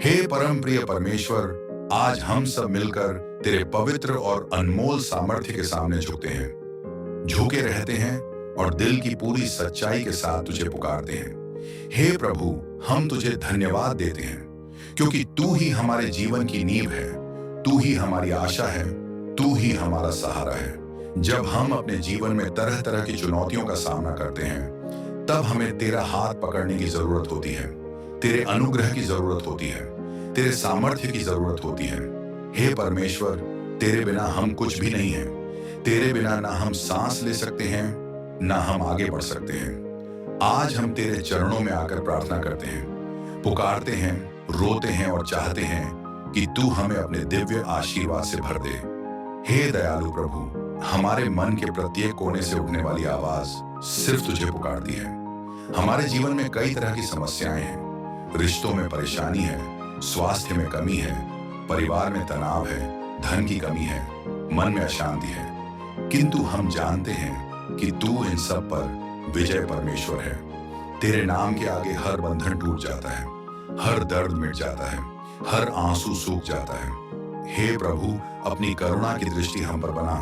हे परम प्रिय परमेश्वर, आज हम सब मिलकर तेरे पवित्र और अनमोल सामर्थ्य के सामने झुकते हैं, झुके रहते हैं और दिल की पूरी सच्चाई के साथ तुझे पुकारते हैं। हे प्रभु, हम तुझे धन्यवाद देते हैं क्योंकि तू ही हमारे जीवन की नींव है, तू ही हमारी आशा है, तू ही हमारा सहारा है। जब हम अपने जीवन में तरह तरह की चुनौतियों का सामना करते हैं, तब हमें तेरा हाथ पकड़ने की जरूरत होती है, तेरे अनुग्रह की जरूरत होती है, तेरे सामर्थ्य की जरूरत होती है। हे परमेश्वर, तेरे बिना हम कुछ भी नहीं हैं। तेरे बिना ना हम सांस ले सकते हैं, ना हम आगे बढ़ सकते हैं। आज हम तेरे चरणों में आकर प्रार्थना करते हैं, पुकारते हैं, रोते हैं और चाहते हैं कि तू हमें अपने दिव्य आशीर्वाद से भर दे। हे दयालु प्रभु, हमारे मन के प्रत्येक कोने से उठने वाली आवाज सिर्फ तुझे पुकारती है। हमारे जीवन में कई तरह की समस्याएं हैं, रिश्तों में परेशानी है, स्वास्थ्य में कमी है, परिवार में तनाव है, धन की कमी है, मन में अशांति है। किंतु हम जानते हैं कि तू इन सब पर विजय परमेश्वर है। तेरे नाम के आगे हर बंधन टूट जाता है, हर दर्द मिट जाता है, हर आंसू सूख जाता है। हे प्रभु, अपनी करुणा की दृष्टि हम पर बना,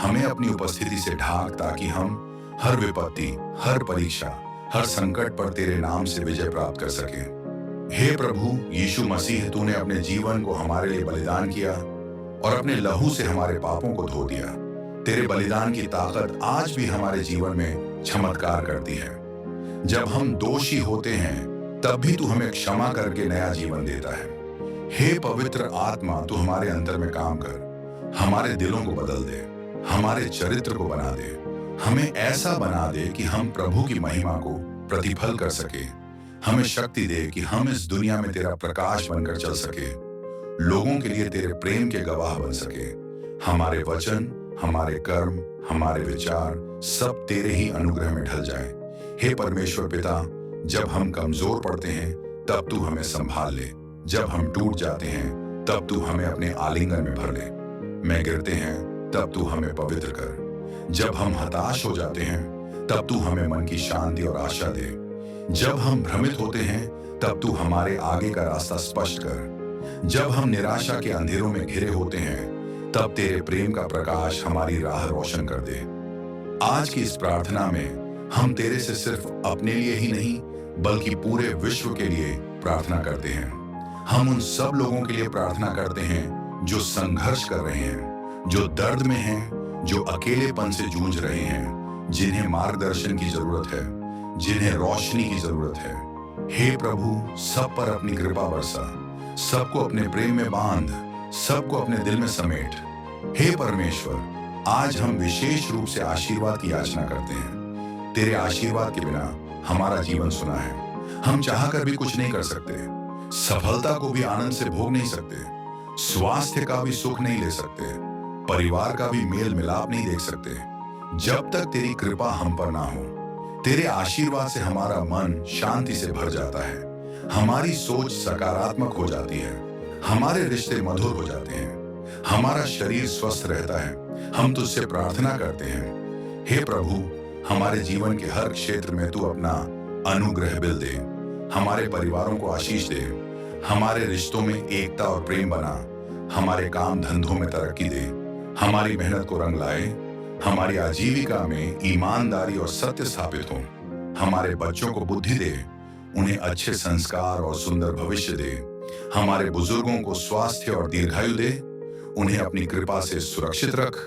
हमें अपनी उपस्थिति से ढाक, ताकि हम हर विपत्ति, हर परीक्षा, हर संकट पर तेरे नाम से विजय प्राप्त कर सकें। हे प्रभु यीशु मसीह, तूने अपने जीवन को हमारे लिए बलिदान किया और अपने लहू से हमारे पापों को धो दिया। तेरे बलिदान की ताकत आज भी हमारे जीवन में चमत्कार करती है। जब हम दोषी होते हैं, तब भी तू हमें क्षमा करके नया जीवन देता है। हे पवित्र आत्मा, तू हमारे अंतर में काम कर, हमारे दिलों को बदल दे, हमारे चरित्र को बना दे, हमें ऐसा बना दे कि हम प्रभु की महिमा को प्रतिफल कर सके। हमें शक्ति दे कि हम इस दुनिया में तेरा प्रकाश बनकर चल सके, लोगों के लिए तेरे प्रेम के गवाह बन सके। हमारे वचन, हमारे कर्म, हमारे विचार सब तेरे ही अनुग्रह में ढल जाए। हे परमेश्वर पिता, जब हम कमजोर पड़ते हैं, तब तू हमें संभाल ले। जब हम टूट जाते हैं, तब तू हमें अपने आलिंगन में भर ले। मैं गिरते हैं, तब तू हमें पवित्र कर। जब हम हताश हो जाते हैं, तब तू हमें मन की शांति और आशा दे। जब हम भ्रमित होते हैं, तब तू हमारे आगे का रास्ता स्पष्ट कर। जब हम निराशा के अंधेरों में घिरे होते हैं, तब तेरे प्रेम का प्रकाश हमारी राह रोशन कर दे। आज की इस प्रार्थना में हम तेरे से सिर्फ अपने लिए ही नहीं, बल्कि पूरे विश्व के लिए प्रार्थना करते हैं। हम उन सब लोगों के लिए प्रार्थना करते हैं जो संघर्ष कर रहे हैं, जो दर्द में हैं, जो अकेलेपन से जूझ रहे हैं, जिन्हें मार्गदर्शन की जरूरत है, जिन्हें रोशनी की जरूरत है। हे प्रभु, सब पर अपनी कृपा बरसा, सबको अपने प्रेम में बांध, सबको अपने दिल में समेट। हे परमेश्वर, आज हम विशेष रूप से आशीर्वाद की याचना करते हैं। तेरे आशीर्वाद के बिना हमारा जीवन सुना है। हम चाहकर भी कुछ नहीं कर सकते, सफलता को भी आनंद से भोग नहीं सकते, स्वास्थ्य का भी सुख नहीं ले सकते, परिवार का भी मेल मिलाप नहीं देख सकते, जब तक तेरी कृपा हम पर ना हो। तेरे आशीर्वाद से हमारा मन शांति से भर जाता है, हमारी सोच सकारात्मक हो जाती है, हमारे रिश्ते मधुर हो जाते हैं, हमारा शरीर स्वस्थ रहता है। हम तुझसे प्रार्थना करते हैं, हे प्रभु, हमारे जीवन के हर क्षेत्र में तू अपना अनुग्रह बिल दे, हमारे परिवारों को आशीष दे, हमारे रिश्तों में एकता और प्रेम बना, हमारे काम धंधों में तरक्की दे, हमारी मेहनत को रंग लाए, हमारी आजीविका में ईमानदारी और सत्य स्थापित हो। हमारे बच्चों को बुद्धि दे, उन्हें अच्छे संस्कार और सुंदर भविष्य दे, हमारे बुजुर्गों को स्वास्थ्य और दीर्घायु दे, उन्हें अपनी कृपा से सुरक्षित रख।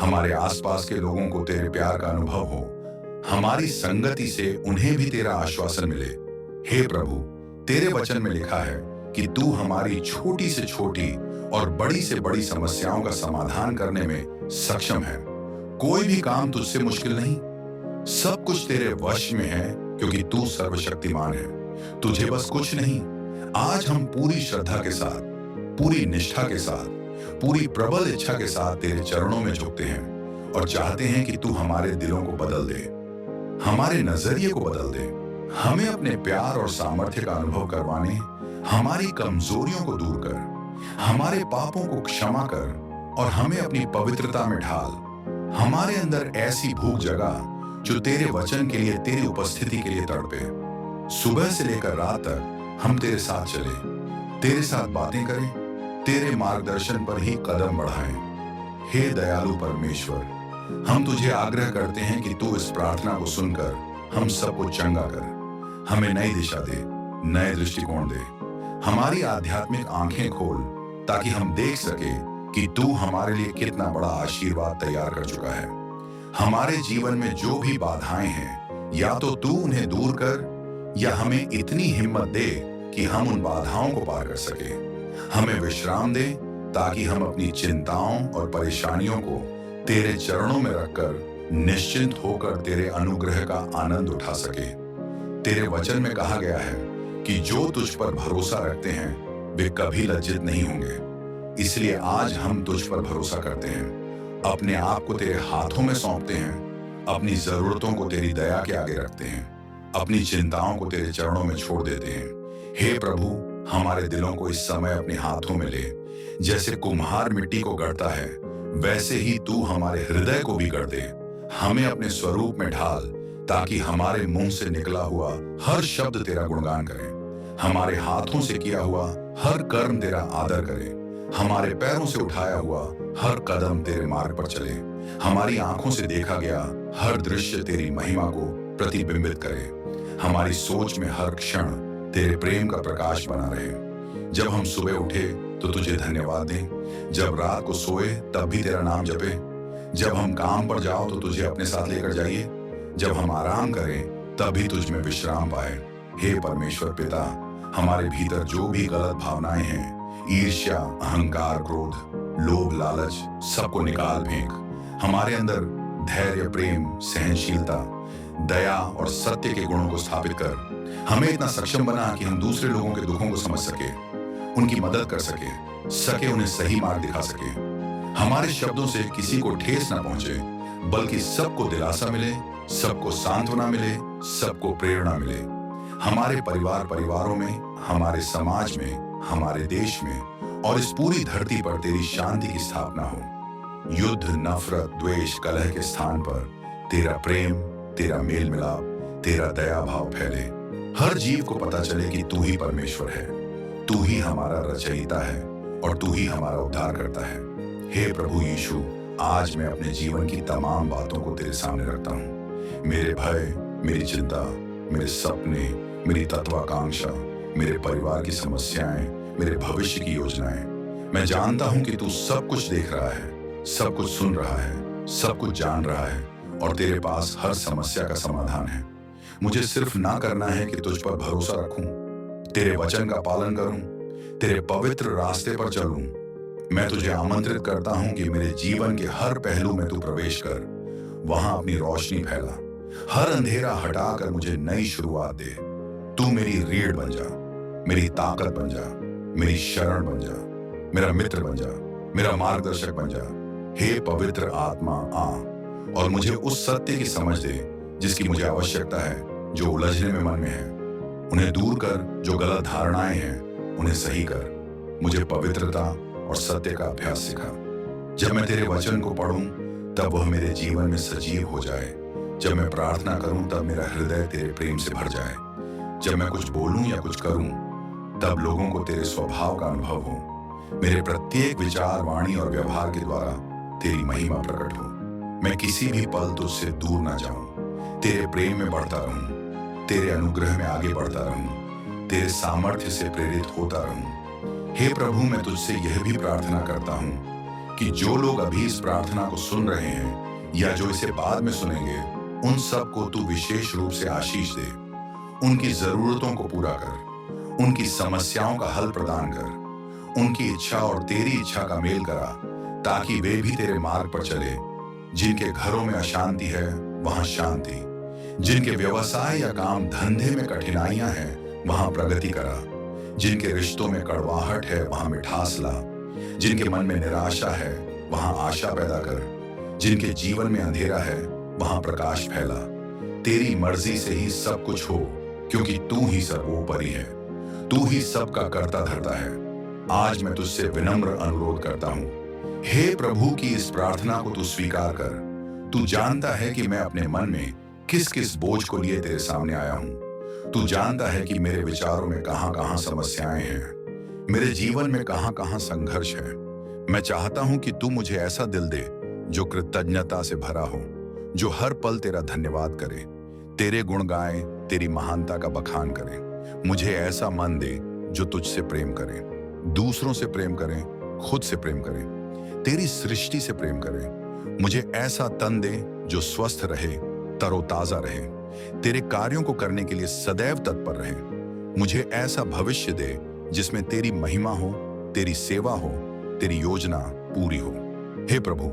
हमारे आसपास के लोगों को तेरे प्यार का अनुभव हो, हमारी संगति से उन्हें भी तेरा आश्वासन मिले। हे प्रभु, तेरे वचन में लिखा है कि तू हमारी छोटी से छोटी और बड़ी से बड़ी समस्याओं का समाधान करने में सक्षम है। कोई भी काम तुझसे मुश्किल नहीं, सब कुछ तेरे वश में है, क्योंकि तू सर्वशक्तिमान है। तुझे बस कुछ नहीं। आज हम पूरी श्रद्धा के साथ, पूरी निष्ठा के साथ, पूरी प्रबल इच्छा के साथ तेरे चरणों में झुकते हैं और चाहते हैं कि तू हमारे दिलों को बदल दे, हमारे नजरिए को बदल दे, हमें अपने प्यार और सामर्थ्य का अनुभव करवाने, हमारी कमजोरियों को दूर कर, हमारे पापों को क्षमा कर और हमें अपनी पवित्रता में ढाल। हमारे अंदर ऐसी भूख जगा जो तेरे वचन के लिए, तेरी उपस्थिति के लिए तड़पे। सुबह से लेकर रात तक हम तेरे साथ चले, तेरे साथ बातें करें, तेरे मार्गदर्शन पर ही कदम बढ़ाएं। हे दयालु परमेश्वर, हम तुझे आग्रह करते हैं कि तू इस प्रार्थना को सुनकर हम सबको चंगा कर, हमें नई दिशा दे, नए दृष्टिकोण दे, हमारी आध्यात्मिक आंखें खोल ताकि हम देख सके कि तू हमारे लिए कितना बड़ा आशीर्वाद तैयार कर चुका है। हमारे जीवन में जो भी बाधाएं हैं, या तो तू उन्हें दूर कर या हमें इतनी हिम्मत दे कि हम उन बाधाओं को पार कर सके। हमें विश्राम दे ताकि हम अपनी चिंताओं और परेशानियों को तेरे चरणों में रखकर निश्चिंत होकर तेरे अनुग्रह का आनंद उठा सके। तेरे वचन में कहा गया है कि जो तुझ पर भरोसा रखते हैं वे कभी लज्जित नहीं होंगे। इसलिए आज हम तुझ पर भरोसा करते हैं, अपने आप को तेरे हाथों में सौंपते हैं, अपनी जरूरतों को तेरी दया के आगे रखते हैं, अपनी चिंताओं को तेरे चरणों में छोड़ देते हैं। हे प्रभु, हमारे दिलों को इस समय अपने हाथों में ले। जैसे कुम्हार मिट्टी को गढ़ता है, वैसे ही तू हमारे हृदय को भी गढ़ दे। हमें अपने स्वरूप में ढाल ताकि हमारे मुंह से निकला हुआ हर शब्द तेरा गुणगान करे, हमारे हाथों से किया हुआ हर कर्म तेरा आदर करे, हमारे पैरों से उठाया हुआ हर कदम तेरे मार्ग पर चले, हमारी आंखों से देखा गया हर दृश्य तेरी महिमा को प्रतिबिंबित करे, हमारी सोच में हर क्षण तेरे प्रेम का प्रकाश बना रहे। जब हम सुबह उठे तो तुझे धन्यवाद दें, जब रात को सोए तब भी तेरा नाम जपे, जब हम काम पर जाओ तो तुझे अपने साथ लेकर जाइए, जब हम आराम करें तब भी तुझ में विश्राम पाए। हे परमेश्वर पिता, हमारे भीतर जो भी गलत भावनाएं हैं, ईर्ष्या, अहंकार, क्रोध, लोभ, लालच, सबको निकाल फेंक। हमारे अंदर धैर्य, प्रेम, सहनशीलता, दया और सत्य के गुणों को स्थापित कर हमें इतना सक्षम बना कि हम दूसरे लोगों के दुखों को समझ सके, उनकी मदद कर सके उन्हें सही मार्ग दिखा सके। हमारे शब्दों से किसी को ठेस न पहुंचे, बल्कि सबको दिलासा मिले, सबको सांत्वना मिले, सबको प्रेरणा मिले। हमारे परिवारों में, हमारे समाज में, हमारे देश में और इस पूरी धरती पर तेरी शांति की स्थापना हो। युद्ध, नफरत, द्वेष, कलह के स्थान पर तेरा प्रेम, तेरा मेल मिलाप, तेरा दया भाव फैले। हर जीव को पता चले कि तू ही परमेश्वर है, तू ही हमारा रचयिता है और तू ही हमारा उद्धार करता है। हे प्रभु यीशु, आज मैं अपने जीवन की तमाम बातों को तेरे सामने रखता हूँ। मेरे भय, मेरी चिंता, मेरे सपने, मेरी तत्वाकांक्षा, मेरे परिवार की समस्याएं, मेरे भविष्य की योजनाएं। मैं जानता हूं कि तू सब कुछ देख रहा है, सब कुछ सुन रहा है, सब कुछ जान रहा है और तेरे पास हर समस्या का समाधान है। मुझे सिर्फ ना करना है कि तुझ पर भरोसा रखूं, तेरे वचन का पालन करूं, तेरे पवित्र रास्ते पर चलूं। मैं तुझे आमंत्रित करता हूं कि मेरे जीवन के हर पहलू में तू प्रवेश कर, वहां अपनी रोशनी फैला, हर अंधेरा हटाकर मुझे नई शुरुआत दे। तू मेरी रीढ़ बन जा, मेरी ताकत बन जा, मेरी शरण बन जा, मेरा मित्र बन जा, मेरा मार्गदर्शक बन जा। हे पवित्र आत्मा, आ और मुझे उस सत्य की समझ दे जिसकी मुझे आवश्यकता है, जो उलझने में मन में है। उन्हें दूर कर, जो गलत धारणाएं हैं उन्हें सही कर। मुझे पवित्रता और सत्य का अभ्यास सिखा। जब मैं तेरे वचन को पढ़ूं तब वह मेरे जीवन में सजीव हो जाए। जब मैं प्रार्थना करूं तब मेरा हृदय तेरे प्रेम से भर जाए। जब मैं कुछ बोलूं या कुछ करूं तब लोगों को तेरे स्वभाव का अनुभव हो। मेरे प्रत्येक विचार, वाणी और व्यवहार के द्वारा तेरी महिमा प्रकट हो। मैं किसी भी पल तुझसे दूर ना जाऊं, तेरे प्रेम में बढ़ता रहूं, तेरे अनुग्रह में आगे बढ़ता रहूं, तेरे सामर्थ्य से प्रेरित होता रहूं। हे प्रभु, मैं तुझसे यह भी प्रार्थना करता हूं कि जो लोग अभी इस प्रार्थना को सुन रहे हैं या जो इसे बाद में सुनेंगे, उन सबको तू विशेष रूप से आशीष दे। उनकी जरूरतों को पूरा कर, उनकी समस्याओं का हल प्रदान कर, उनकी इच्छा और तेरी इच्छा का मेल करा, ताकि वे भी तेरे मार्ग पर चले। जिनके घरों में अशांति है वहां शांति, जिनके व्यवसाय या काम धंधे में कठिनाइयां हैं वहां प्रगति करा, जिनके रिश्तों में कड़वाहट है वहां मिठास ला, जिनके मन में निराशा है वहां आशा पैदा कर, जिनके जीवन में अंधेरा है वहां प्रकाश फैला। तेरी मर्जी से ही सब कुछ हो, क्योंकि तू ही सर्वोपरि है, तू ही सबका करता धरता है। आज मैं तुझसे विनम्र अनुरोध करता हूँ, हे प्रभु, की इस प्रार्थना को तू स्वीकार कर। तू जानता है कि मैं अपने मन में किस किस बोझ को लिए तेरे सामने आया हूँ। तू जानता है कि मेरे विचारों में कहाँ कहाँ समस्याएं हैं। मेरे जीवन में कहां कहां संघर्ष है। मैं चाहता हूं कि तू मुझे ऐसा दिल दे जो कृतज्ञता से भरा हो, जो हर पल तेरा धन्यवाद करे, तेरे गुण गाए, तेरी महानता का बखान करे। मुझे ऐसा मन दे जो तुझसे प्रेम करे, दूसरों से प्रेम करे, खुद से प्रेम करे, तेरी सृष्टि से प्रेम करे। मुझे ऐसा तन दे जो स्वस्थ रहे, तरोताजा रहे, तेरे कार्यों को करने के लिए सदैव तत्पर रहे। मुझे ऐसा भविष्य दे जिसमें तेरी महिमा हो, तेरी सेवा हो, तेरी योजना पूरी हो। हे प्रभु,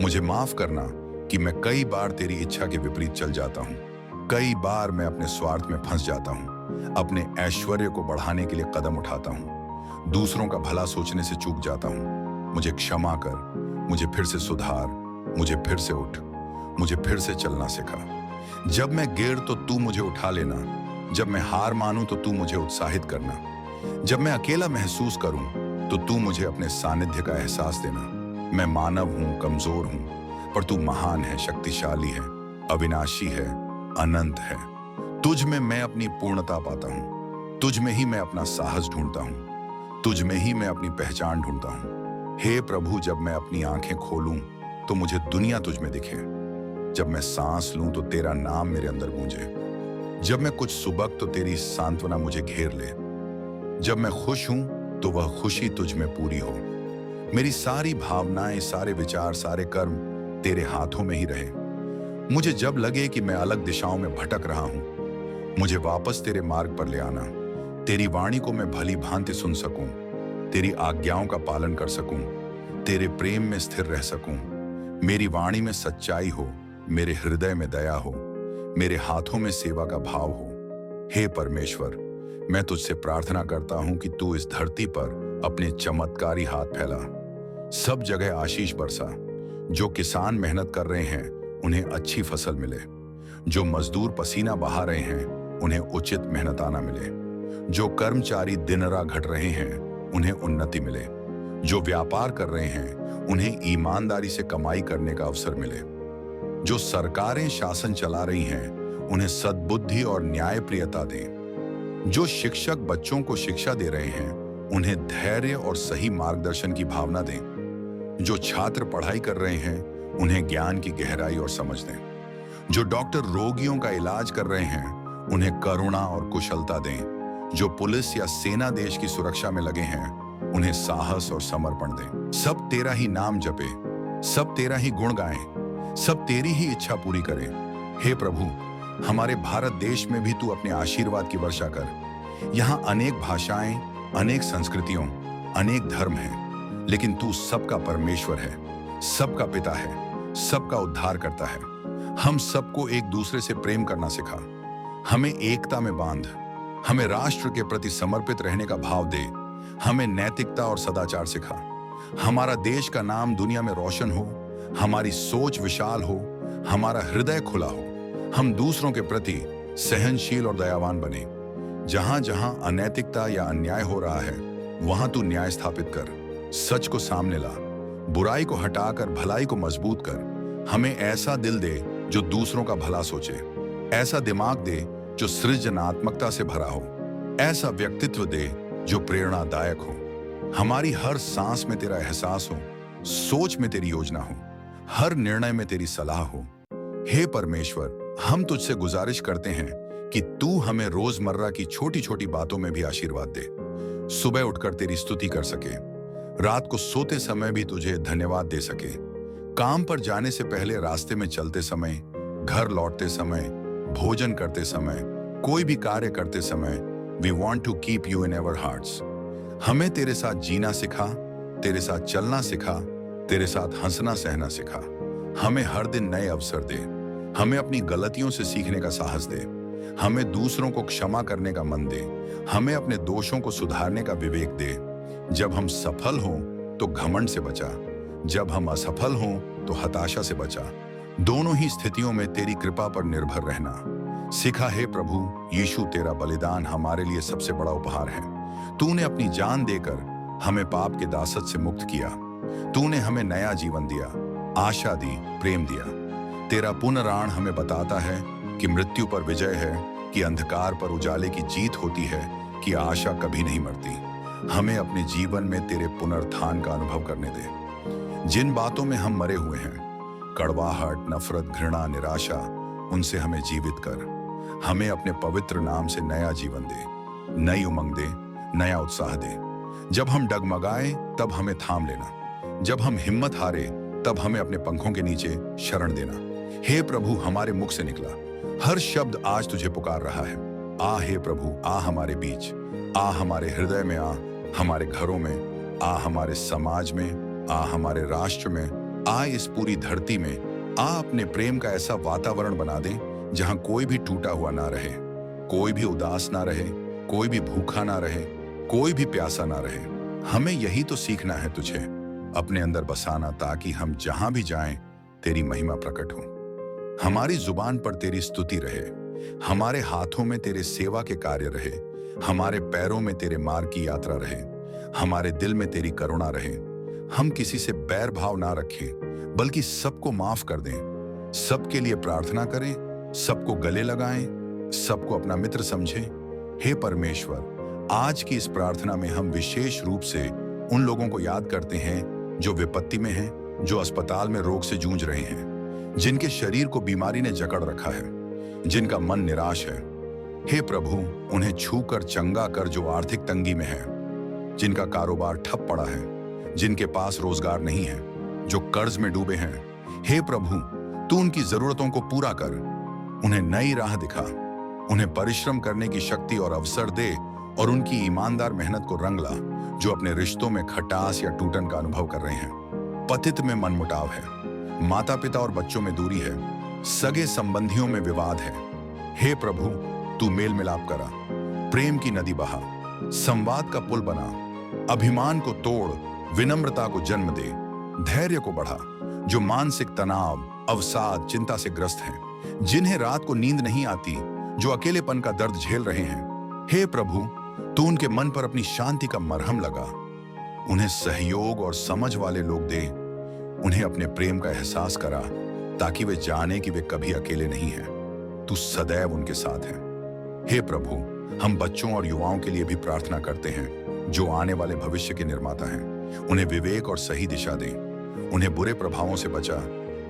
मुझे माफ करना कि मैं कई बार तेरी इच्छा के विपरीत चल जाता हूँ। कई बार मैं अपने स्वार्थ में फंस जाता हूँ, अपने ऐश्वर्य को बढ़ाने के लिए कदम उठाता हूँ, दूसरों का भला सोचने से चूक जाता हूँ। मुझे क्षमा कर, मुझे फिर से सुधार, मुझे फिर से उठ, मुझे फिर से चलना सिखा। जब मैं गिर तो तू मुझे उठा लेना, जब मैं हार मानूं तो तू मुझे उत्साहित करना, जब मैं अकेला महसूस करूं तो तू मुझे अपने सानिध्य का एहसास देना। मैं मानव हूं, कमजोर हूं, पर तू महान है, शक्तिशाली है, अविनाशी है, अनंत है। तुझ में मैं अपनी पूर्णता पाता हूं, तुझ में ही मैं अपना साहस ढूंढता हूं, तुझ में ही मैं अपनी पहचान ढूंढता हूं। हे प्रभु, जब मैं अपनी आंखें खोलूं तो मुझे दुनिया तुझ में दिखे, जब मैं सांस लूं तो तेरा नाम मेरे अंदर गूंजे, जब मैं कुछ सुबक तो तेरी सांत्वना मुझे घेर ले, जब मैं खुश हूं तो वह खुशी तुझ में पूरी हो। मेरी सारी भावनाएं, सारे विचार, सारे कर्म तेरे हाथों में ही रहे। मुझे जब लगे कि मैं अलग दिशाओं में भटक रहा हूं, मुझे वापस तेरे मार्ग पर ले आना। तेरी वाणी को मैं भली भांति सुन सकूं, तेरी आज्ञाओं का पालन कर सकूं, तेरे प्रेम में स्थिर रह सकूं। मेरी वाणी में सच्चाई हो, मेरे हृदय में दया हो, मेरे हाथों में सेवा का भाव हो। हे परमेश्वर, मैं तुझसे प्रार्थना करता हूं कि तू इस धरती पर अपने चमत्कारी हाथ फैला, सब जगह आशीष बरसा। जो किसान मेहनत कर रहे हैं उन्हें अच्छी फसल मिले, जो मजदूर पसीना बहा रहे हैं उन्हें उचित मेहनताना मिले, जो कर्मचारी दिन रात घट रहे हैं उन्हें उन्नति मिले, जो व्यापार कर रहे हैं उन्हें ईमानदारी से कमाई करने का अवसर मिले, जो सरकारें शासन चला रही हैं उन्हें सद्बुद्धि और न्यायप्रियता दें, जो शिक्षक बच्चों को शिक्षा दे रहे हैं उन्हें धैर्य और सही मार्गदर्शन की भावना दें, जो छात्र पढ़ाई कर रहे हैं उन्हें ज्ञान की गहराई और समझ दें, जो डॉक्टर रोगियों का इलाज कर रहे हैं उन्हें करुणा और कुशलता दें, जो पुलिस या सेना देश की सुरक्षा में लगे हैं उन्हें साहस और समर्पण दें। सब तेरा ही नाम जपे, सब तेरा ही गुण गाएं, सब तेरी ही इच्छा पूरी करें। हे प्रभु, हमारे भारत देश में भी तू अपने आशीर्वाद की वर्षा कर। यहाँ अनेक भाषाएं, अनेक संस्कृतियों, अनेक धर्म हैं, लेकिन तू सबका परमेश्वर है, सबका पिता है, सबका उद्धार करता है। हम सबको एक दूसरे से प्रेम करना सिखा, हमें एकता में बांध, हमें राष्ट्र के प्रति समर्पित रहने का भाव दे, हमें नैतिकता और सदाचार सिखा। हमारा देश का नाम दुनिया में रोशन हो, हमारी सोच विशाल हो, हमारा हृदय खुला हो, हम दूसरों के प्रति सहनशील और दयावान बने। जहां जहां अनैतिकता या अन्याय हो रहा है वहां तू न्याय स्थापित कर, सच को सामने ला, बुराई को हटाकर भलाई को मजबूत कर। हमें ऐसा दिल दे जो दूसरों का भला सोचे, ऐसा दिमाग दे जो सृजनात्मकता से भरा हो, ऐसा व्यक्तित्व दे जो प्रेरणादायक हो। हमारी हर सांस में तेरा एहसास हो, सोच में तेरी योजना हो, हर निर्णय में तेरी सलाह हो। हे परमेश्वर, हम तुझसे गुजारिश करते हैं कि तू हमें रोजमर्रा की छोटी छोटी बातों में भी आशीर्वाद दे। सुबह उठकर तेरी स्तुति कर सके, रात को सोते समय भी तुझे धन्यवाद दे सके, काम पर जाने से पहले, रास्ते में चलते समय, घर लौटते समय, भोजन करते समय, कोई भी कार्य करते समय। We want to keep you in our hearts. हमें तेरे साथ जीना सिखा, तेरे साथ चलना सिखा, तेरे साथ हंसना सहना सिखा। हमें हर दिन नए अवसर दे, हमें अपनी गलतियों से सीखने का साहस दे, हमें दूसरों को क्षमा करने का मन दे, हमें अपने दोषों को सुधारने का विवेक दे। जब हम सफल हों तो घमंड से बचा, जब हम असफल हों तो हताशा से बचा। दोनों ही स्थितियों में तेरी कृपा पर निर्भर रहना सिखा। हे प्रभु यीशु, तेरा बलिदान हमारे लिए सबसे बड़ा उपहार है। तूने अपनी जान देकर हमें पाप के दासत से मुक्त किया, तूने हमें नया जीवन दिया, आशा दी, प्रेम दिया। तेरा पुनराण हमें बताता है कि मृत्यु पर विजय है, कि अंधकार पर उजाले की जीत होती है, कि आशा कभी नहीं मरती। हमें अपने जीवन में तेरे पुनरुत्थान का अनुभव करने दे। जिन बातों में हम मरे हुए हैं, कड़वाहट, नफरत, घृणा, निराशा, उनसे हमें जीवित कर। हमें अपने पवित्र नाम से नया जीवन दे, नई उमंग दे, नया उत्साह दे। जब हम डगमगाएं तब हमें थाम लेना, जब हम हिम्मत हारे तब हमें अपने पंखों के नीचे शरण देना। हे प्रभु, हमारे मुख से निकला हर शब्द आज तुझे पुकार रहा है। आ हे प्रभु, आ हमारे बीच, आ हमारे हृदय में, आ हमारे घरों में, आ हमारे समाज में, आ हमारे राष्ट्र में, आ इस पूरी धरती में। आ अपने प्रेम का ऐसा वातावरण बना दे जहां कोई भी टूटा हुआ ना रहे, कोई भी उदास ना रहे, कोई भी भूखा ना रहे, कोई भी प्यासा ना रहे। हमें यही तो सीखना है, तुझे अपने अंदर बसाना, ताकि हम जहां भी जाएं तेरी महिमा प्रकट हो। हमारी जुबान पर तेरी स्तुति रहे, हमारे हाथों में तेरे सेवा के कार्य रहे, हमारे पैरों में तेरे मार्ग की यात्रा रहे, हमारे दिल में तेरी करुणा रहे। हम किसी से बैर भाव ना रखें, बल्कि सबको माफ कर दें, सबके लिए प्रार्थना करें, सबको गले लगाएं, सबको अपना मित्र समझें। हे परमेश्वर, आज की इस प्रार्थना में हम विशेष रूप से उन लोगों को याद करते हैं जो विपत्ति में हैं, जो अस्पताल में रोग से जूझ रहे हैं, जिनके शरीर को बीमारी ने जकड़ रखा है, जिनका मन निराश है। हे प्रभु, उन्हें छूकर चंगा कर जो आर्थिक तंगी में है, जिनका कारोबार ठप पड़ा है, जिनके पास रोजगार नहीं है, जो कर्ज में डूबे हैं। हे प्रभु, तू उनकी जरूरतों को पूरा कर, उन्हें नई राह दिखा, उन्हें परिश्रम करने की शक्ति और अवसर दे, और उनकी ईमानदार मेहनत को रंग ला, जो अपने रिश्तों में खटास या टूटन का अनुभव कर रहे हैं। पतित में मनमुटाव है, माता पिता और बच्चों में दूरी है, सगे संबंधियों में विवाद है। हे प्रभु, तू मेल मिलाप करा, प्रेम की नदी बहा, संवाद का पुल बना, अभिमान को तोड़, विनम्रता को जन्म दे, धैर्य को बढ़ा। जो मानसिक तनाव, अवसाद, चिंता से ग्रस्त हैं, जिन्हें रात को नींद नहीं आती, जो अकेलेपन का दर्द झेल रहे हैं, हे प्रभु, तू उनके मन पर अपनी शांति का मरहम लगा, उन्हें सहयोग और समझ वाले लोग दे, उन्हें अपने प्रेम का एहसास करा, ताकि वे जाने कि वे कभी अकेले नहीं हैं, तू सदैव उनके साथ है। हे प्रभु, हम बच्चों और युवाओं के लिए भी प्रार्थना करते हैं, जो आने वाले भविष्य के निर्माता हैं। उन्हें विवेक और सही दिशा दें, उन्हें बुरे प्रभावों से बचा,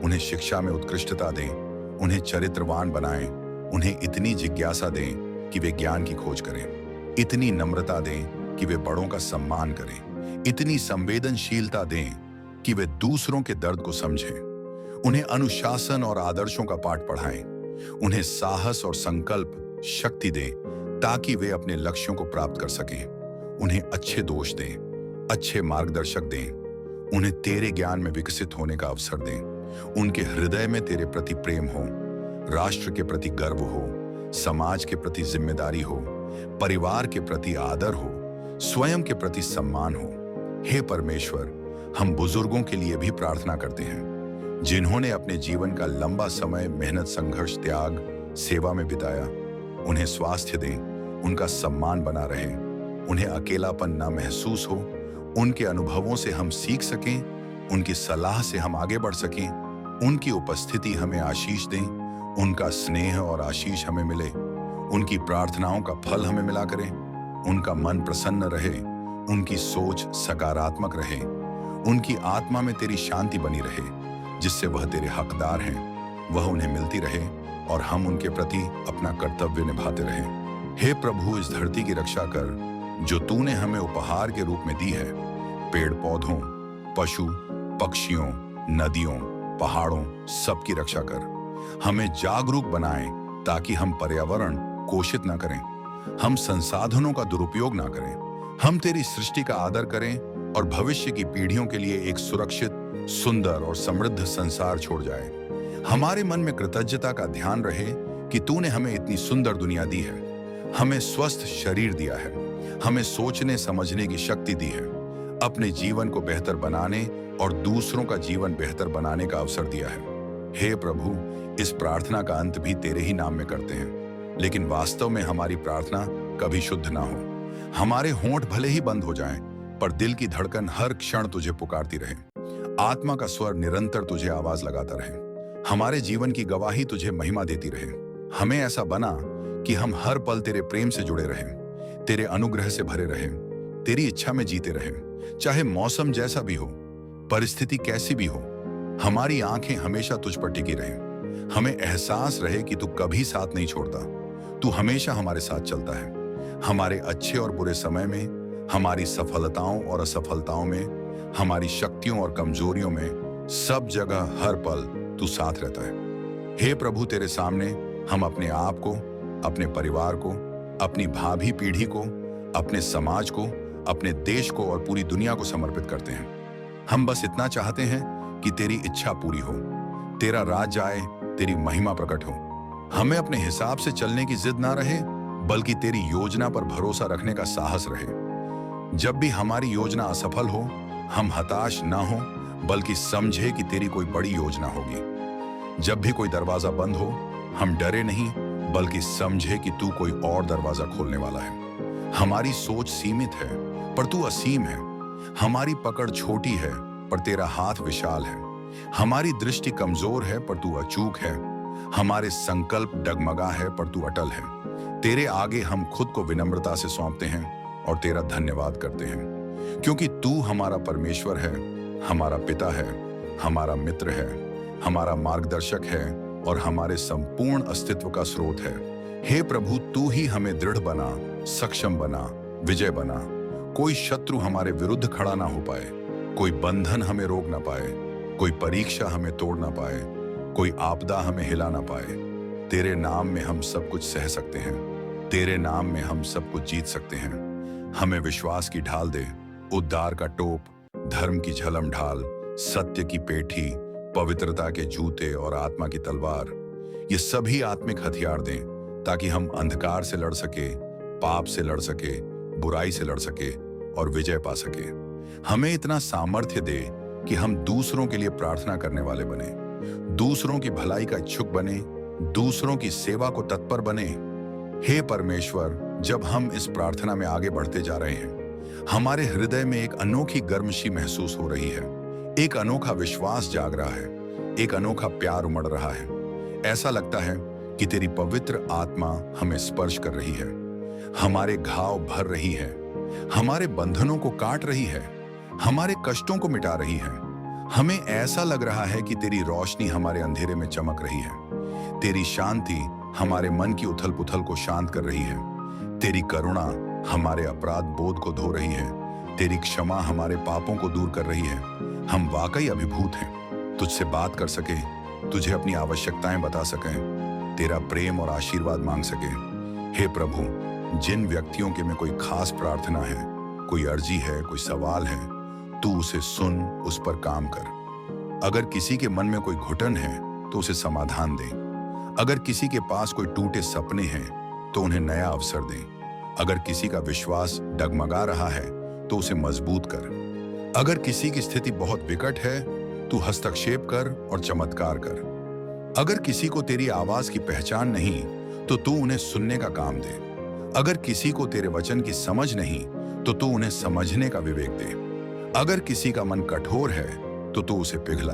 उन्हें शिक्षा में उत्कृष्टता दें, उन्हें चरित्रवान बनाएं, उन्हें इतनी जिज्ञासा दें कि वे ज्ञान की खोज करें, इतनी नम्रता दें कि वे बड़ों का सम्मान करें, इतनी संवेदनशीलता दें कि वे दूसरों के दर्द को समझें। उन्हें अनुशासन और आदर्शों का पाठ पढ़ाएं, उन्हें साहस और संकल्प शक्ति दें, ताकि वे अपने लक्ष्यों को प्राप्त कर सकें। उन्हें अच्छे दोष दें, अच्छे मार्गदर्शक दें, उन्हें तेरे ज्ञान में विकसित होने का अवसर दें। उनके हृदय में तेरे प्रति प्रेम हो, राष्ट्र के प्रति गर्व हो, समाज के प्रति जिम्मेदारी हो, परिवार के प्रति आदर हो, स्वयं के प्रति सम्मान हो। हे परमेश्वर, हम बुजुर्गों के लिए भी प्रार्थना करते हैं, जिन्होंने अपने जीवन का लंबा समय मेहनत, संघर्ष, त्याग, सेवा में बिताया। उन्हें स्वास्थ्य दें, उनका सम्मान बना रहे, उन्हें अकेलापन ना महसूस हो, उनके अनुभवों से हम सीख सकें, उनकी सलाह से हम आगे बढ़ सकें, उनकी उपस्थिति हमें आशीष दें, उनका स्नेह और आशीष हमें मिले, उनकी प्रार्थनाओं का फल हमें मिला करें, उनका मन प्रसन्न रहे, उनकी सोच सकारात्मक रहे, उनकी आत्मा में तेरी शांति बनी रहे, जिससे वह तेरे हकदार हैं, वह उन्हें मिलती रहे, और हम उनके प्रति अपना कर्तव्य निभाते रहें। हे प्रभु, इस धरती की रक्षा कर जो तूने हमें उपहार के रूप में दी है। पेड़ पौधों, पशु पक्षियों, नदियों, पहाड़ों, सबकी रक्षा कर। हमें जागरूक बनाएं, ताकि हम पर्यावरण कोषित ना करें, हम संसाधनों का दुरुपयोग ना करें, हम तेरी सृष्टि का आदर करें, और भविष्य की पीढ़ियों के लिए एक सुरक्षित, सुंदर और समृद्ध संसार छोड़ जाए। हमारे मन में कृतज्ञता का ध्यान रहे कि तूने हमें इतनी सुंदर दुनिया दी है, हमें स्वस्थ शरीर दिया है, हमें सोचने समझने की शक्ति दी है, अपने जीवन को बेहतर बनाने और दूसरों का जीवन बेहतर बनाने का अवसर दिया है। हे प्रभु, इस प्रार्थना का अंत भी तेरे ही नाम में करते हैं, लेकिन वास्तव में हमारी प्रार्थना कभी शुद्ध ना हो। हमारे होंठ भले ही बंद हो जाएं, पर दिल की धड़कन हर क्षण तुझे पुकारती रहे, आत्मा का स्वर निरंतर तुझे आवाज लगाता रहे, हमारे जीवन की गवाही तुझे महिमा देती रहे। हमें ऐसा बना कि हम हर पल तेरे प्रेम से जुड़े रहें, तेरे अनुग्रह से भरे रहें, तेरी इच्छा में जीते रहें, चाहे मौसम जैसा भी हो, परिस्थिति कैसी भी हो। हमारी आंखें हमेशा तुझ पर टिकी रहें। हमें एहसास रहे कि तू कभी साथ नहीं छोड़ता, तू हमेशा हमारे साथ चलता है। हमारे अच्छे और बुरे समय में, हमारी सफलताओं और असफलताओं में, हमारी शक्तियों और कमजोरियों में, सब जगह हर पल तू साथ रहता है। हे प्रभु, तेरे सामने हम अपने आप को, अपने परिवार को, अपनी भावी पीढ़ी को, अपने समाज को, अपने देश को और पूरी दुनिया को समर्पित करते हैं। हम बस इतना चाहते हैं कि तेरी इच्छा पूरी हो, तेरा राज आए, तेरी महिमा प्रकट हो। हमें अपने हिसाब से चलने की जिद ना रहे, बल्कि तेरी योजना पर भरोसा रखने का साहस रहे। जब भी हमारी योजना असफल हो, हम हताश ना हो, बल्कि समझे कि तेरी कोई बड़ी योजना होगी। जब भी कोई दरवाजा बंद हो, हम डरे नहीं, बल्कि समझे कि तू कोई और दरवाजा खोलने वाला है। हमारी सोच सीमित है, पर तू असीम है। हमारी पकड़ छोटी है, पर तेरा हाथ विशाल है। हमारी दृष्टि कमजोर है, पर तू अचूक है। हमारे संकल्प डगमगा है, पर तू अटल है। तेरे आगे हम खुद को विनम्रता से सौंपते हैं और तेरा धन्यवाद करते हैं, क्योंकि तू हमारा परमेश्वर है, हमारा पिता है, हमारा मित्र है, हमारा मार्गदर्शक है और हमारे संपूर्ण अस्तित्व का स्रोत है। हे प्रभु, तू ही हमें दृढ़ बना, सक्षम बना, विजय बना। कोई शत्रु हमारे विरुद्ध खड़ा ना हो पाए, कोई बंधन हमें रोक ना पाए, कोई परीक्षा हमें तोड़ ना पाए, कोई आपदा हमें हिला ना पाए। तेरे नाम में हम सब कुछ सह सकते हैं, तेरे नाम में हम सब कुछ जीत सकते हैं। हमें विश्वास की ढाल दे, उद्धार का टोप, धर्म की झलम ढाल, सत्य की पेठी, पवित्रता के जूते और आत्मा की तलवार। ये सभी आत्मिक हथियार दें, ताकि हम अंधकार से लड़ सके, पाप से लड़ सके, बुराई से लड़ सके और विजय पा सके। हमें इतना सामर्थ्य दे कि हम दूसरों के लिए प्रार्थना करने वाले बने, दूसरों की भलाई का इच्छुक बने, दूसरों की सेवा को तत्पर बने। हे परमेश्वर, जब हम इस प्रार्थना में आगे बढ़ते जा रहे हैं, हमारे हृदय में एक अनोखी गर्मशी महसूस हो रही है, एक अनोखा विश्वास जाग रहा है, एक अनोखा प्यार उमड़ रहा है। ऐसा लगता है कि तेरी पवित्र आत्मा हमें स्पर्श कर रही है, हमारे घाव भर रही है, हमारे बंधनों को काट रही है, हमारे कष्टों को मिटा रही है। हमें ऐसा लग रहा है कि तेरी रोशनी हमारे अंधेरे में चमक रही है, तेरी शांति हमारे मन की उथल पुथल को शांत कर रही है, तेरी करुणा हमारे अपराध बोध को धो रही है, तेरी क्षमा हमारे पापों को दूर कर रही है। हम वाकई अभिभूत हैं, तुझसे बात कर सके, तुझे अपनी आवश्यकताएं बता सकें, तेरा प्रेम और आशीर्वाद मांग सके। हे प्रभु, जिन व्यक्तियों के में कोई खास प्रार्थना है, कोई अर्जी है, कोई सवाल है, तू उसे सुन, उस पर काम कर। अगर किसी के मन में कोई घुटन है तो उसे समाधान दे। अगर किसी के पास कोई टूटे सपने हैं तो उन्हें नया अवसर दे। अगर किसी का विश्वास डगमगा रहा है तो उसे मजबूत कर। अगर किसी की स्थिति बहुत विकट है, तू हस्तक्षेप कर और चमत्कार कर। अगर किसी को तेरी आवाज की पहचान नहीं, तो तू उन्हें सुनने का काम दे। अगर किसी को तेरे वचन की समझ नहीं, तो तू उन्हें समझने का विवेक दे। अगर किसी का मन कठोर है, तो तू उसे पिघला।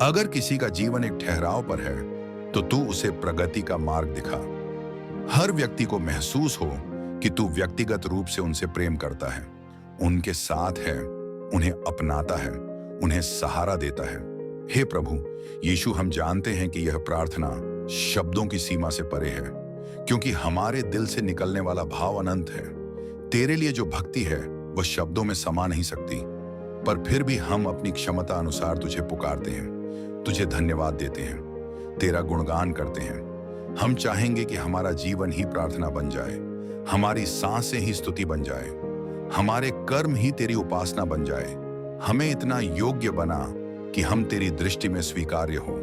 अगर किसी का जीवन एक ठहराव पर है, तो तू उसे प्रगति का मार्ग दिखा। हर व्यक्ति को महसूस हो कि तू व्यक्तिगत रूप से उनसे प्रेम करता है, उनके साथ है, उन्हें अपनाता है, उन्हें सहारा देता है। हे प्रभु यीशु, हम जानते हैं कि यह प्रार्थना शब्दों की सीमा से परे है, क्योंकि हमारे दिल से निकलने वाला भाव अनंत है। तेरे लिए जो भक्ति है वह शब्दों में समा नहीं सकती, पर फिर भी हम अपनी क्षमता अनुसार तुझे पुकारते हैं, तुझे धन्यवाद देते हैं, तेरा गुणगान करते हैं। हम चाहेंगे कि हमारा जीवन ही प्रार्थना बन जाए, हमारी सांसें ही स्तुति बन जाए, हमारे कर्म ही तेरी उपासना बन जाए। हमें इतना योग्य बना कि हम तेरी दृष्टि में स्वीकार्य हो।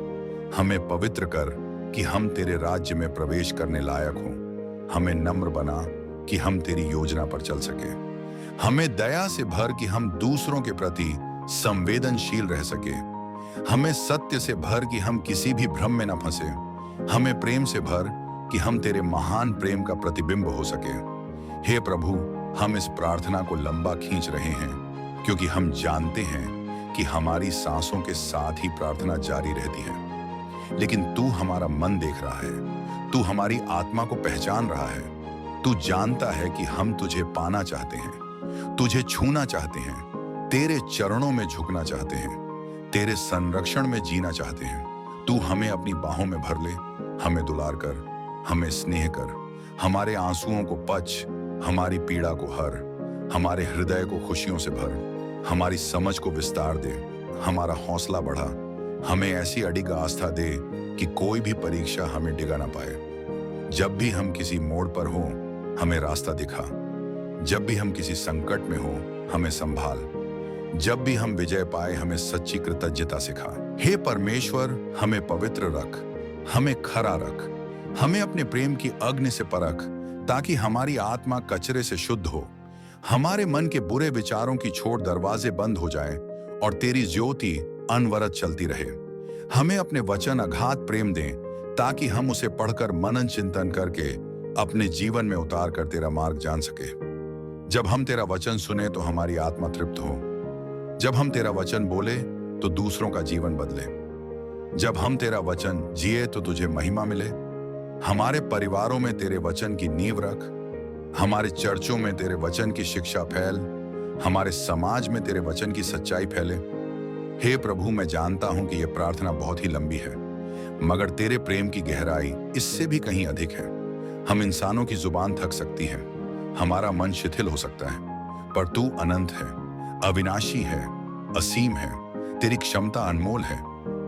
हमें पवित्र कर कि हम तेरे राज्य में प्रवेश करने लायक हो। हमें नम्र बना कि हम तेरी योजना पर चल सके। हमें दया से भर कि हम दूसरों के प्रति संवेदनशील रह सके। हमें सत्य से भर कि हम किसी भी भ्रम में न फंसे। हमें प्रेम से भर कि हम तेरे महान प्रेम का प्रतिबिंब हो सके। हे प्रभु, हम इस प्रार्थना को लंबा खींच रहे हैं, क्योंकि हम जानते हैं कि हमारी सांसों के साथ ही प्रार्थना जारी रहती है। लेकिन तू हमारा मन देख रहा है, तू हमारी आत्मा को पहचान रहा है, तू जानता है कि हम तुझे पाना चाहते हैं। तुझे छूना चाहते हैं, तेरे चरणों में झुकना चाहते हैं, तेरे संरक्षण में जीना चाहते हैं। तू हमें अपनी बाहों में भर ले, हमें दुलार कर, हमें स्नेह कर, हमारे आंसुओं को पच, हमारी पीड़ा को हर, हमारे हृदय को खुशियों से भर, हमारी समझ को विस्तार दे, हमारा हौसला बढ़ा, हमें ऐसी अडिग आस्था दे कि कोई भी परीक्षा हमें डिगा ना पाए। जब भी हम किसी मोड़ पर हो, हमें रास्ता दिखा। जब भी हम किसी संकट में हो, हमें संभाल। जब भी हम विजय पाए, हमें सच्ची कृतज्ञता सिखा। हे परमेश्वर, हमें पवित्र रख, हमें खरा रख, हमें अपने प्रेम की अग्नि से परख, ताकि हमारी आत्मा कचरे से शुद्ध हो, हमारे मन के बुरे विचारों की छोड़ दरवाजे बंद हो जाएं और तेरी ज्योति अनवरत चलती रहे। हमें अपने वचन अगाध प्रेम दें, ताकि हम उसे पढ़कर मनन चिंतन करके अपने जीवन में उतार कर तेरा मार्ग जान सके। जब हम तेरा वचन सुने तो हमारी आत्मा तृप्त हो। जब हम तेरा वचन बोले तो दूसरों का जीवन बदले। जब हम तेरा वचन जिए तो तुझे महिमा मिले। हमारे परिवारों में तेरे वचन की नींव रख, हमारे चर्चों में तेरे वचन की शिक्षा फैल, हमारे समाज में तेरे वचन की सच्चाई फैले। हे प्रभु, मैं जानता हूं कि यह प्रार्थना बहुत ही लंबी है, मगर तेरे प्रेम की गहराई इससे भी कहीं अधिक है। हम इंसानों की जुबान थक सकती है, हमारा मन शिथिल हो सकता है, पर तू अनंत है, अविनाशी है, असीम है। तेरी क्षमता अनमोल है,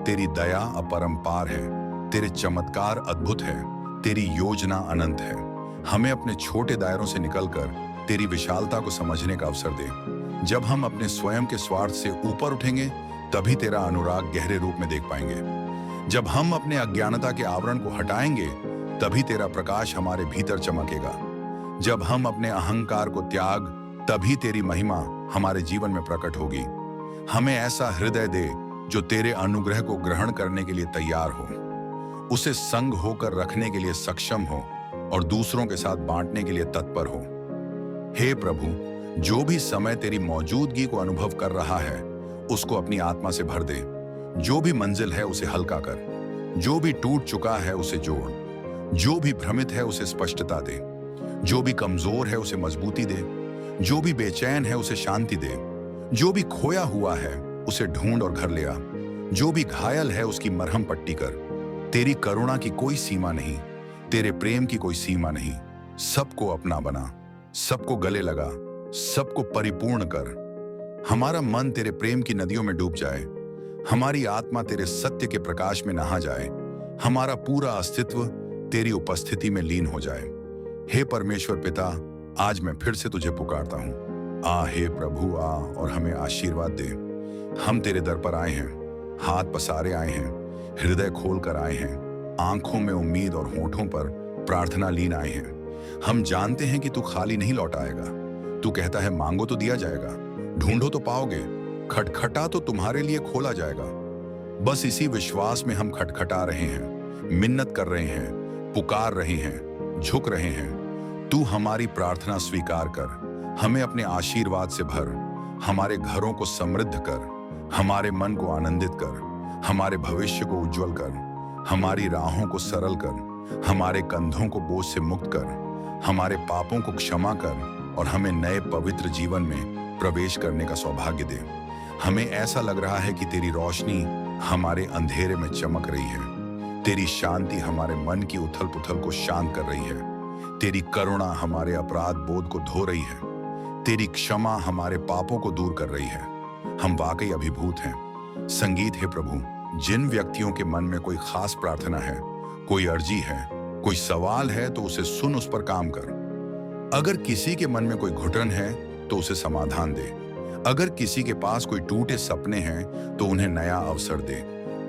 तेरी दया अपरंपार है, तेरे चमत्कार अद्भुत है, तेरी योजना अनंत है। हमें अपने छोटे दायरों से निकलकर तेरी विशालता को समझने का अवसर दे। जब हम अपने स्वयं के स्वार्थ से ऊपर उठेंगे, तभी तेरा अनुराग गहरे रूप में देख पाएंगे। जब हम अपने अज्ञानता के आवरण को हटाएंगे, तभी तेरा प्रकाश हमारे भीतर चमकेगा। जब हम अपने अहंकार को त्याग, तभी तेरी महिमा हमारे जीवन में प्रकट होगी। हमें ऐसा हृदय दे जो तेरे अनुग्रह को ग्रहण करने के लिए तैयार हो, उसे संग होकर रखने के लिए सक्षम हो और दूसरों के साथ बांटने के लिए तत्पर हो। हे प्रभु, जो भी समय तेरी मौजूदगी को अनुभव कर रहा है, उसको अपनी आत्मा से भर दे। जो भी मंजिल है उसे हल्का कर, जो भी टूट चुका है उसे जोड़, जो भी भ्रमित है उसे स्पष्टता दे, जो भी कमजोर है उसे मजबूती दे, जो भी बेचैन है उसे शांति दे, जो भी खोया हुआ है उसे ढूंढ और घर ले आ, जो भी घायल है उसकी मरहम पट्टी कर। तेरी करुणा की कोई सीमा नहीं, तेरे प्रेम की कोई सीमा नहीं। सबको अपना बना, सबको गले लगा, सबको परिपूर्ण कर। हमारा मन तेरे प्रेम की नदियों में डूब जाए, हमारी आत्मा तेरे सत्य के प्रकाश में नहा जाए, हमारा पूरा अस्तित्व तेरी उपस्थिति में लीन हो जाए। हे परमेश्वर पिता, आज मैं फिर से तुझे पुकारता हूँ। आ हे प्रभु, आ और हमें आशीर्वाद दे। हम तेरे दर पर आए हैं, हाथ पसारे आए हैं, हृदय खोल कर आए हैं, आंखों में उम्मीद और होठों पर प्रार्थना लीन आए हैं। हम जानते हैं कि तू खाली नहीं लौट आएगा। तू कहता है, मांगो तो दिया जाएगा, ढूंढो तो पाओगे, खटखटा तो तुम्हारे लिए खोला जाएगा। बस इसी विश्वास में हम खटखटा रहे हैं, मिन्नत कर रहे हैं, पुकार रहे हैं, झुक रहे हैं। तू हमारी प्रार्थना स्वीकार कर, हमें अपने आशीर्वाद से भर, हमारे घरों को समृद्ध कर, हमारे मन को आनंदित कर, हमारे भविष्य को उज्जवल कर, हमारी राहों को सरल कर, हमारे कंधों को बोझ से मुक्त कर, हमारे पापों को क्षमा कर और हमें नए पवित्र जीवन में प्रवेश करने का सौभाग्य दे। हमें ऐसा लग रहा है कि तेरी रोशनी हमारे अंधेरे में चमक रही है, तेरी शांति हमारे मन की उथल पुथल को शांत कर रही है, तेरी करुणा हमारे अपराध बोध को धो रही है, तेरी क्षमा हमारे पापों को दूर कर रही है। हम वाकई अभिभूत हैं। संगीत है प्रभु, जिन व्यक्तियों के मन में कोई खास प्रार्थना है, कोई अर्जी है, कोई सवाल है, तो उसे सुन, उस पर काम कर। अगर किसी के मन में कोई घुटन है तो उसे समाधान दे। अगर किसी के पास कोई टूटे सपने हैं तो उन्हें नया अवसर दे।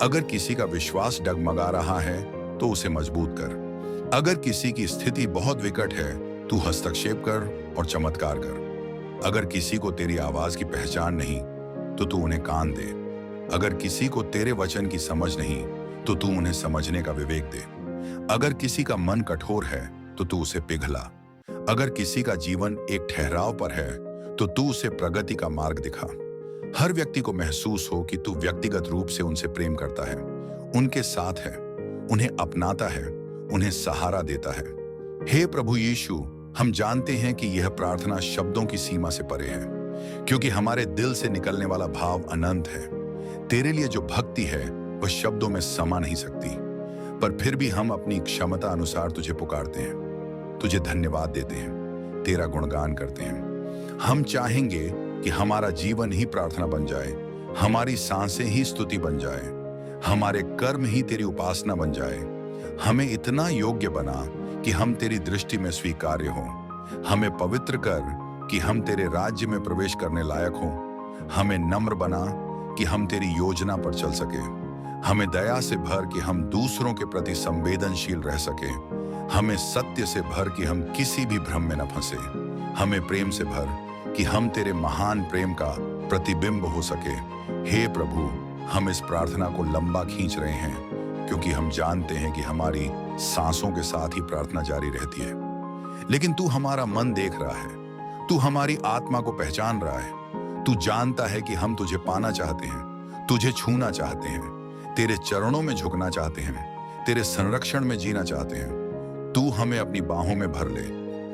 अगर किसी का विश्वास डगमगा रहा है तो उसे मजबूत कर। अगर किसी की स्थिति बहुत विकट है, तू हस्तक्षेप कर और चमत्कार कर। अगर किसी को तेरी आवाज की पहचान नहीं तो तू उन्हें कान दे। अगर किसी को तेरे वचन की समझ नहीं तो तू उन्हें समझने का विवेक दे। अगर किसी का मन कठोर है तो तू उसे पिघला। अगर किसी का जीवन एक ठहराव पर है तो तू उसे प्रगति का मार्ग दिखा। हर व्यक्ति को महसूस हो कि तू व्यक्तिगत रूप से उनसे प्रेम करता है, उनके साथ है, उन्हें अपनाता है, उन्हें सहारा देता है। हे प्रभु यीशु, हम जानते हैं कि यह प्रार्थना शब्दों की सीमा से परे है, क्योंकि हमारे दिल से निकलने वाला भाव अनंत है। तेरे लिए जो भक्ति है वह शब्दों में समा नहीं सकती, पर फिर भी हम अपनी क्षमता अनुसार तुझे पुकारते हैं, तुझे धन्यवाद देते हैं, तेरा गुणगान करते हैं। हम चाहेंगे कि हमारा जीवन ही प्रार्थना बन जाए, हमारी सांसें ही स्तुति बन जाए, हमारे कर्म ही तेरी उपासना बन जाए। हमें इतना योग्य बना कि हम तेरी दृष्टि में स्वीकार्य हों। हमें पवित्र कर कि हम तेरे राज्य में प्रवेश करने लायक हों। हमें नम्र बना कि हम तेरी योजना पर चल सके। हमें दया से भर कि हम दूसरों के प्रति संवेदनशील रह सके। हमें सत्य से भर कि हम किसी भी भ्रम में न फंसे। हमें प्रेम से भर कि हम तेरे महान प्रेम का प्रतिबिंब हो सके। हे प्रभु, हम इस प्रार्थना को लंबा खींच रहे हैं, क्योंकि हम जानते हैं कि हमारी सांसों के साथ ही प्रार्थना जारी रहती है। लेकिन तू हमारा मन देख रहा है, तू हमारी आत्मा को पहचान रहा है। तू जानता है कि हम तुझे पाना चाहते हैं, तुझे छूना चाहते हैं, तेरे चरणों में झुकना चाहते हैं, तेरे संरक्षण में जीना चाहते हैं। तू हमें अपनी बाहों में भर ले,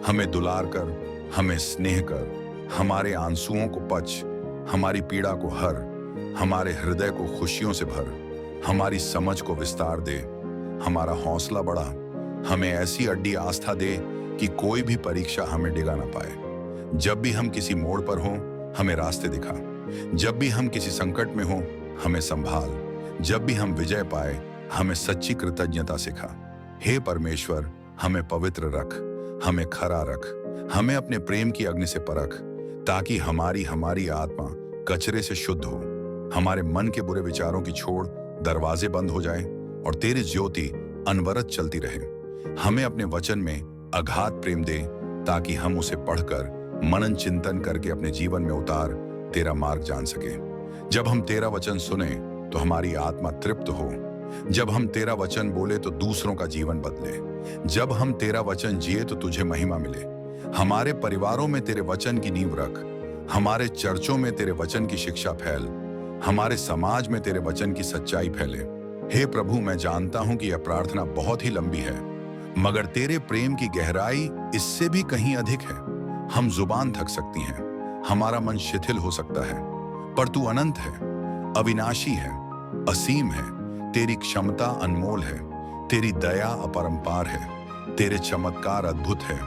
हमें दुलार कर, हमें स्नेह कर, हमारे आंसुओं को पच, हमारी पीड़ा को हर, हमारे हृदय को खुशियों से भर, हमारी समझ को विस्तार दे, हमारा हौसला बढ़ा। हमें ऐसी अड्डी आस्था दे कि कोई भी परीक्षा हमें डिगा ना पाए। जब भी हम किसी मोड़ पर हों, हमें रास्ते दिखा। जब भी हम किसी संकट में हों, हमें संभाल। जब भी हम विजय पाए, हमें सच्ची कृतज्ञता सिखा। हे परमेश्वर, हमें पवित्र रख, हमें खरा रख, हमें अपने प्रेम की अग्नि से परख, ताकि हमारी आत्मा कचरे से शुद्ध हो, हमारे मन के बुरे विचारों की छोड़ दरवाजे बंद हो जाए और तेरी ज्योति अनवरत चलती रहे। हमें अपने वचन में अगाध प्रेम दे, ताकि हम उसे पढ़कर मनन चिंतन करके अपने जीवन में उतार तेरा मार्ग जान सके। जब हम तेरा वचन सुने तो हमारी आत्मा तृप्त हो। जब हम तेरा वचन बोले तो दूसरों का जीवन बदले। जब हम तेरा वचन जिए तो तुझे महिमा मिले। हमारे परिवारों में तेरे वचन की नींव रख, हमारे चर्चों में तेरे वचन की शिक्षा फैल, हमारे समाज में तेरे वचन की सच्चाई फैले। हे प्रभु, मैं जानता हूं कि यह प्रार्थना बहुत ही लंबी है, मगर तेरे प्रेम की गहराई इससे भी कहीं अधिक है। हम जुबान थक सकती हैं, हमारा मन शिथिल हो सकता है, पर तू अनंत है, अविनाशी है, असीम है। तेरी क्षमता अनमोल है, तेरी दया अपरंपार है, तेरे चमत्कार अद्भुत है,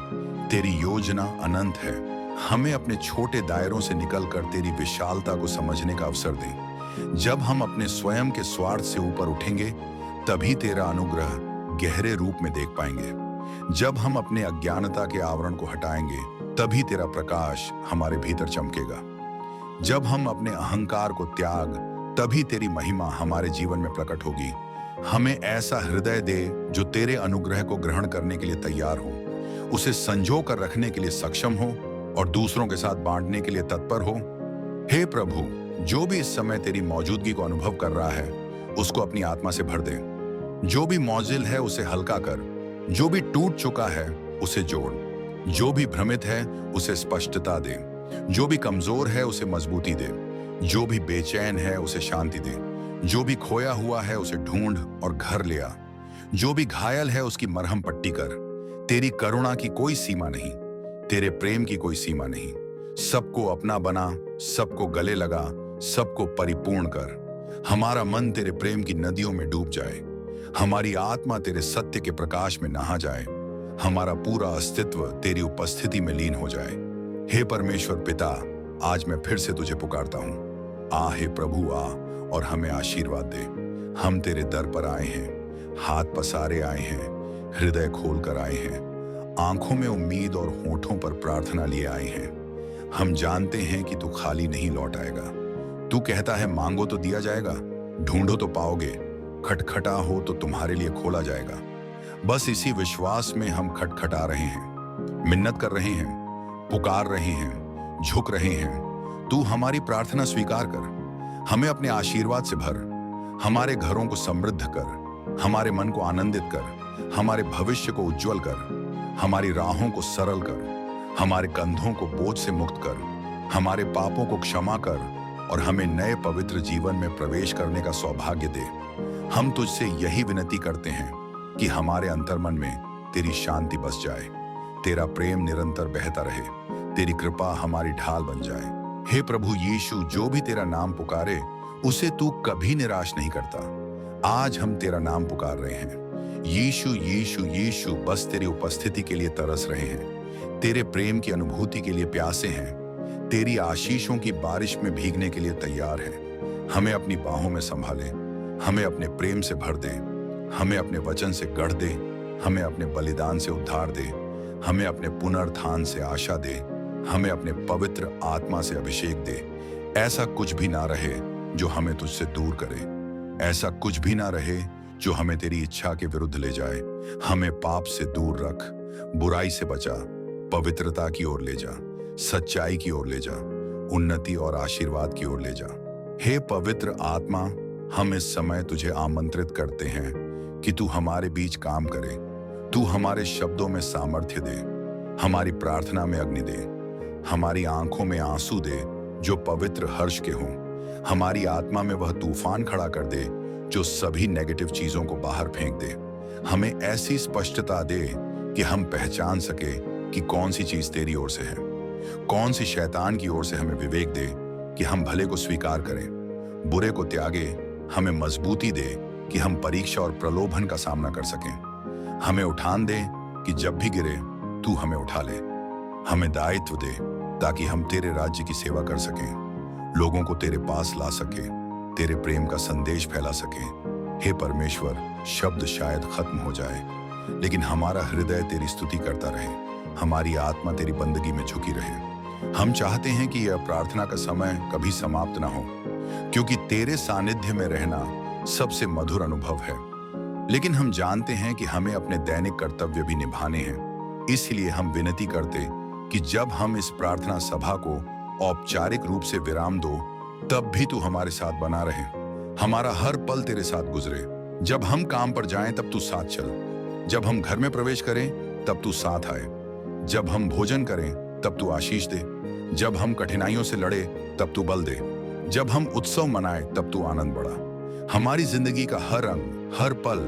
तेरी योजना अनंत है। हमें अपने छोटे दायरों से निकलकर तेरी विशालता को समझने का अवसर दे। जब हम अपने स्वयं के स्वार्थ से ऊपर उठेंगे, तभी तेरा अनुग्रह गहरे रूप में देख पाएंगे। जब हम अपने अज्ञानता के आवरण को हटाएंगे, तभी तेरा प्रकाश हमारे भीतर चमकेगा। जब हम अपने अहंकार को त्याग, तभी तेरी महिमा हमारे जीवन में प्रकट होगी। हमें ऐसा हृदय दे जो तेरे अनुग्रह को ग्रहण करने के लिए तैयार हो, उसे संजो कर रखने के लिए सक्षम हो और दूसरों के साथ बांटने के लिए तत्पर हो। हे प्रभु, जो भी इस समय तेरी मौजूदगी को अनुभव कर रहा है, उसको अपनी आत्मा से भर दे। जो भी मौजिल है उसे हल्का कर, जो भी टूट चुका है उसे जोड़, जो भी भ्रमित है उसे स्पष्टता दे, जो भी कमजोर है उसे मजबूती दे, जो भी बेचैन है उसे शांति दे, जो भी खोया हुआ है उसे ढूंढ और घर ले आ, जो भी घायल है उसकी मरहम पट्टी कर। तेरी करुणा की कोई सीमा नहीं, तेरे प्रेम की कोई सीमा नहीं। सबको अपना बना, सबको गले लगा, सबको परिपूर्ण कर। हमारा मन तेरे प्रेम की नदियों में डूब जाए, हमारी आत्मा तेरे सत्य के प्रकाश में नहा जाए, हमारा पूरा अस्तित्व तेरी उपस्थिति में लीन हो जाए। हे परमेश्वर पिता, आज मैं फिर से तुझे पुकारता हूँ। आ हे प्रभु, आ और हमें आशीर्वाद दे। हम तेरे दर पर आए हैं, हाथ पसारे आए हैं, हृदय खोल कर आए हैं, आंखों में उम्मीद और होठों पर प्रार्थना लिए आए हैं। हम जानते हैं कि तू खाली नहीं लौट आएगा। तू कहता है, मांगो तो दिया जाएगा, ढूंढो तो पाओगे, खटखटा हो तो तुम्हारे लिए खोला जाएगा। बस इसी विश्वास में हम खटखटा रहे हैं, मिन्नत कर रहे हैं, पुकार रहे हैं, झुक रहे हैं। तू हमारी प्रार्थना स्वीकार कर, हमें अपने आशीर्वाद से भर, हमारे घरों को समृद्ध कर, हमारे मन को आनंदित कर, हमारे भविष्य को उज्जवल कर, हमारी राहों को सरल कर, हमारे कंधों को बोझ से मुक्त कर, हमारे पापों को क्षमा कर और हमें नए पवित्र जीवन में प्रवेश करने का सौभाग्य दे। हम तुझसे यही विनती करते हैं कि हमारे अंतर्मन में तेरी शांति बस जाए, तेरा प्रेम निरंतर बहता रहे, तेरी कृपा हमारी ढाल बन जाए। हे प्रभु यीशु, जो भी तेरा नाम पुकारे उसे तू कभी निराश नहीं करता। आज हम तेरा नाम पुकार रहे हैं। यीशु यीशु यीशु, बस तेरी उपस्थिति के लिए तरस रहे हैं, तेरे प्रेम की अनुभूति के लिए प्यासे हैं, तेरी आशीषों की बारिश में भीगने के लिए तैयार हैं। हमें अपनी बाहों में संभाले, हमें अपने प्रेम से भर दे, हमें अपने वचन से गढ़ दे, हमें अपने बलिदान से उद्धार दे, हमें अपने पुनरुत्थान से आशा दे, हमें अपने पवित्र आत्मा से अभिषेक दे। ऐसा कुछ भी ना रहे जो हमें तुझसे दूर करे, ऐसा कुछ भी ना रहे जो हमें तेरी इच्छा के विरुद्ध ले जाए। हमें पाप से दूर रख, बुराई से बचा, पवित्रता की ओर ले जा, सच्चाई की ओर ले जा, उन्नति और आशीर्वाद की ओर ले जा। हे पवित्र आत्मा, हम इस समय तुझे आमंत्रित करते हैं कि तू हमारे बीच काम करे। तू हमारे शब्दों में सामर्थ्य दे, हमारी प्रार्थना में अग्नि दे, हमारी आंखों में आंसू दे जो पवित्र हर्ष के हों, हमारी आत्मा में वह तूफान खड़ा कर दे जो सभी नेगेटिव चीजों को बाहर फेंक दे। हमें ऐसी स्पष्टता दे कि हम पहचान सके कि कौन सी चीज तेरी ओर से है, कौन सी शैतान की ओर से। हमें विवेक दे कि हम भले को स्वीकार करें, बुरे को त्यागे। हमें मजबूती दे कि हम परीक्षा और प्रलोभन का सामना कर सकें। हमें उठान दे कि जब भी गिरे तू हमें उठा ले। हमें दायित्व दे ताकि हम तेरे राज्य की सेवा कर सकें, लोगों को तेरे पास ला सके, तेरे प्रेम का संदेश फैला सके। हे परमेश्वर, शब्द शायद खत्म हो जाए, लेकिन हमारा हृदय तेरी स्तुति करता रहे, हमारी आत्मा तेरी बंदगी में झुकी रहे। हम चाहते हैं कि यह प्रार्थना का समय कभी समाप्त ना हो, क्योंकि तेरे सानिध्य में रहना सबसे मधुर अनुभव है। लेकिन हम जानते हैं कि हमें अपने दैनिक कर्तव्य भी निभाने हैं। इसलिए हम विनती करते कि जब हम इस प्रार्थना सभा को औपचारिक रूप से विराम दो, तब भी तू हमारे साथ बना रहे। हमारा हर पल तेरे साथ गुजरे। जब हम काम पर जाएं तब तू साथ चल, जब हम घर में प्रवेश करें तब तू साथ आए, जब हम भोजन करें तब तू आशीष दे, जब हम कठिनाइयों से लड़े तब तू बल दे, जब हम उत्सव मनाए तब तू आनंद बढ़ा। हमारी जिंदगी का हर अंग, हर पल,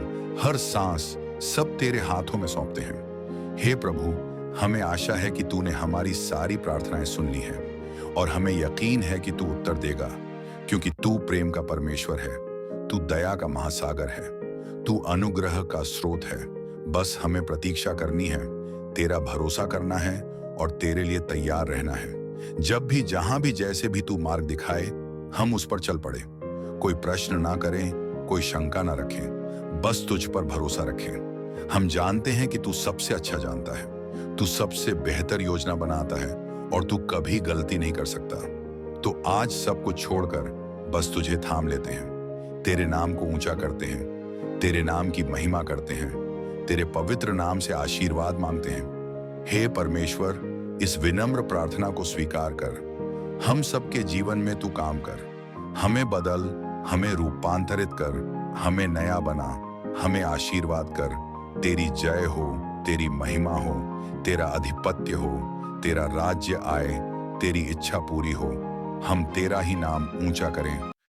हर सांस सब तेरे हाथों में सौंपते हैं। हे प्रभु, हमें आशा है कि तूने हमारी सारी प्रार्थनाएं सुन ली हैं और हमें यकीन है कि तू उत्तर देगा, क्योंकि तू प्रेम का परमेश्वर है, तू दया का महासागर है, तू अनुग्रह का स्रोत है। बस हमें प्रतीक्षा करनी है, तेरा भरोसा करना है और तेरे लिए तैयार रहना है। जब भी, जहां भी, जैसे भी तू मार्ग दिखाए, हम उस पर चल पड़े। कोई प्रश्न ना करें, कोई शंका ना रखें, बस तुझ पर भरोसा रखें। हम जानते हैं कि तू सबसे अच्छा जानता है, तू सबसे बेहतर योजना बनाता है और तू कभी गलती नहीं कर सकता। तो आज सब कुछ छोड़कर बस तुझे थाम लेते हैं, तेरे नाम को ऊंचा करते हैं, तेरे नाम की महिमा करते हैं, तेरे पवित्र नाम से आशीर्वाद मांगते हैं। हे परमेश्वर, इस विनम्र प्रार्थना को स्वीकार कर। हम सबके जीवन में तू काम कर, हमें बदल, हमें रूपांतरित कर, हमें नया बना, हमें आशीर्वाद कर। तेरी जय हो, तेरी महिमा हो, तेरा आधिपत्य हो, तेरा राज्य आए, तेरी इच्छा पूरी हो। हम तेरा ही नाम ऊंचा करें।